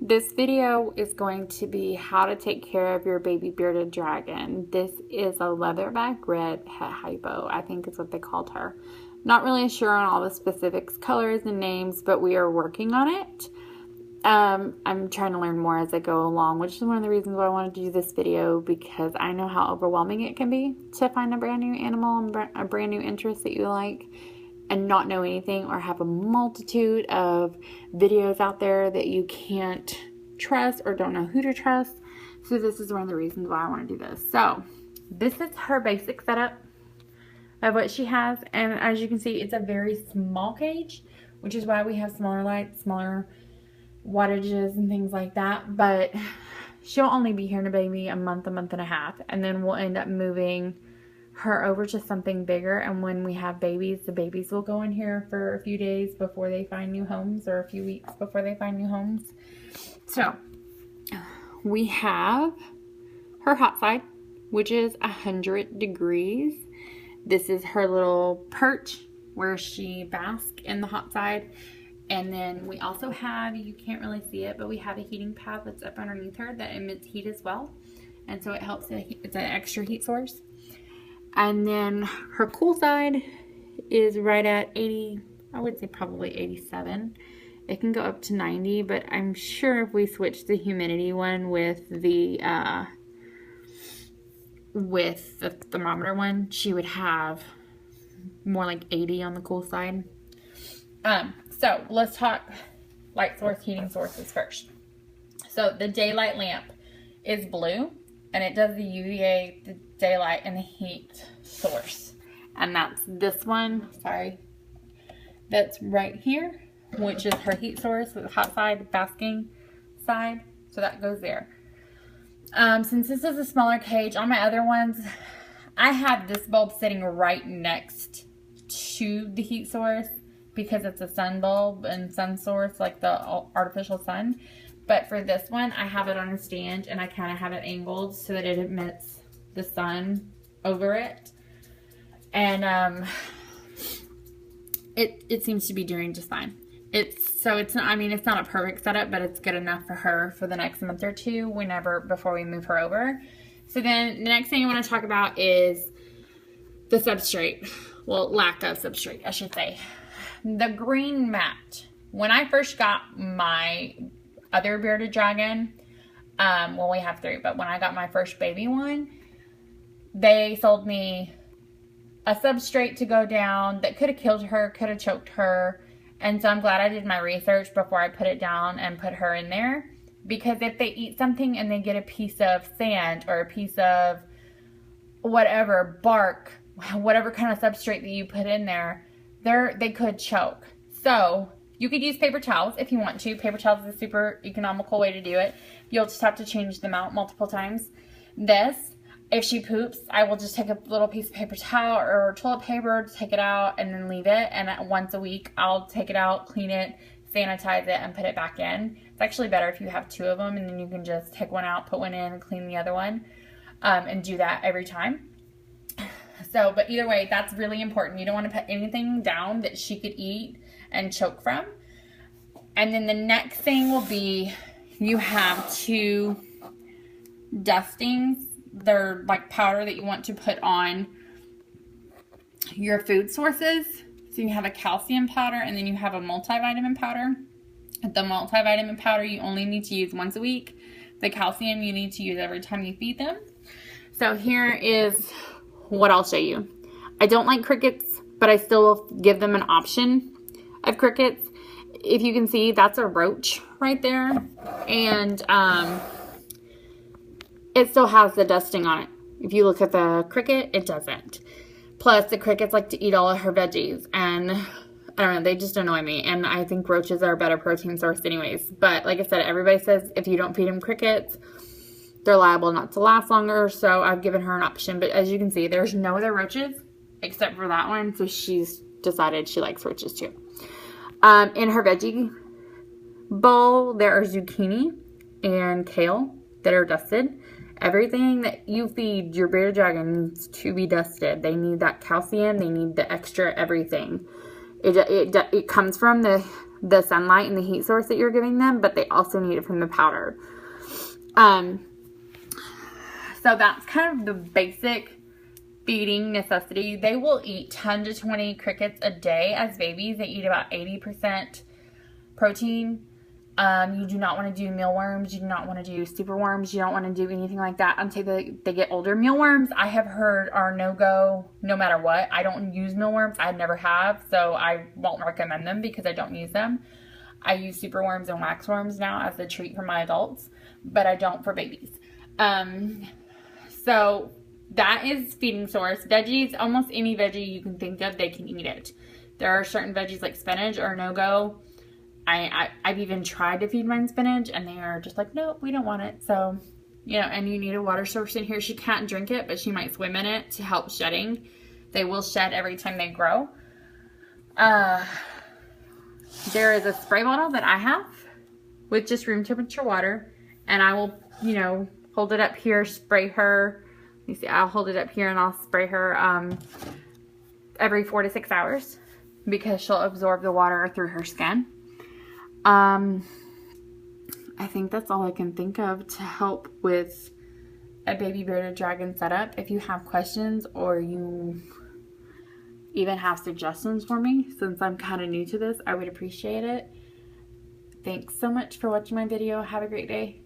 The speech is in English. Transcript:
This video is going to be how to take care of your baby bearded dragon. This is a leatherback red het hypo, I think is what they called her. Not really sure on all the specifics, colors, and names, but we are working on it. I'm trying to learn more as I go along, which is one of the reasons why I wanted to do this video, because I know how overwhelming it can be to find a brand new animal and a brand new interest that you like and not know anything, or have a multitude of videos out there that you can't trust or don't know who to trust. So this is one of the reasons why I want to do this. So this is her basic setup of what she has, and as you can see, it's a very small cage, which is why we have smaller lights, smaller wattages and things like that. But she'll only be here in maybe a month and a half, and then we'll end up moving her over to something bigger. And when we have babies, the babies will go in here for a few days before they find new homes, or a few weeks before they find new homes. So we have her hot side, which is 100 degrees. This is her little perch where she basks in the hot side. And then we also have, you can't really see it, but we have a heating pad that's up underneath her that emits heat as well. And so it helps, it's an extra heat source. And then her cool side is right at 80, I would say probably 87. It can go up to 90, but I'm sure if we switch the humidity one with the thermometer one, she would have more like 80 on the cool side. So let's talk light source, heating sources first. So the daylight lamp is blue, and it does the UVA, the daylight, and the heat source. And that's this one, sorry, that's right here, which is her heat source with the hot side, basking side. So that goes there. Since this is a smaller cage, on my other ones, I have this bulb sitting right next to the heat source because it's a sun bulb and sun source, like the artificial sun. But for this one, I have it on a stand, and I kind of have it angled so that it emits the sun over it. And it seems to be doing just fine. It's not, I mean, it's not a perfect setup, but it's good enough for her for the next month or two, before we move her over. So then the next thing I want to talk about is the substrate. Well, lack of substrate, I should say. The green mat. When I first got my other bearded dragon, well, we have 3, but when I got my first baby one, they sold me a substrate to go down that could have killed her, could have choked her. And so I'm glad I did my research before I put it down and put her in there. Because if they eat something and they get a piece of sand or a piece of whatever, bark, whatever kind of substrate that you put in there, they could choke. So you could use paper towels if you want to. Paper towels is a super economical way to do it. You'll just have to change them out multiple times. This, if she poops, I will just take a little piece of paper towel or toilet paper, take it out, and then leave it. And once a week, I'll take it out, clean it, sanitize it, and put it back in. It's actually better if you have 2 of them, and then you can just take one out, put one in, and clean the other one, and do that every time. So, but either way, that's really important. You don't want to put anything down that she could eat and choke from. And then the next thing will be, you have 2 dustings. They're like powder that you want to put on your food sources. So you have a calcium powder, and then you have a multivitamin powder. The multivitamin powder you only need to use once a week. The calcium you need to use every time you feed them. So here is what I'll show you. I don't like crickets, but I still will give them an option of crickets. If you can see, that's a roach right there. And it still has the dusting on it. If you look at the cricket, it doesn't. Plus, the crickets like to eat all of her veggies. And I don't know, they just annoy me. And I think roaches are a better protein source anyways. But like I said, everybody says if you don't feed them crickets, they're liable not to last longer. So I've given her an option. But as you can see, there's no other roaches except for that one. So she's decided she likes roaches too. In her veggie bowl, there are zucchini and kale that are dusted. Everything that you feed your bearded dragon needs to be dusted. They need that calcium. They need the extra everything. It comes from the the sunlight and the heat source that you're giving them, but they also need it from the powder. So that's kind of the basic feeding necessity. They will eat 10 to 20 crickets a day as babies. They eat about 80% protein. You do not want to do mealworms. You do not want to do superworms. You don't want to do anything like that until they get older. Mealworms, I have heard, are no-go no matter what. I don't use mealworms. I never have, so I won't recommend them because I don't use them. I use superworms and waxworms now as a treat for my adults, but I don't for babies. So that is feeding source. Veggies, almost any veggie you can think of, they can eat it. There are certain veggies like spinach are no-go. I've even tried to feed mine spinach and they are just like, nope, we don't want it. So, you know, and you need a water source in here. She can't drink it, but she might swim in it to help shedding. They will shed every time they grow. There is a spray bottle that I have with just room temperature water, and I will, you know, hold it up here, spray her. You see, I'll hold it up here and I'll spray her every 4 to 6 hours because she'll absorb the water through her skin. I think that's all I can think of to help with a baby bearded dragon setup. If you have questions or you even have suggestions for me, since I'm kind of new to this, I would appreciate it. Thanks so much for watching my video. Have a great day.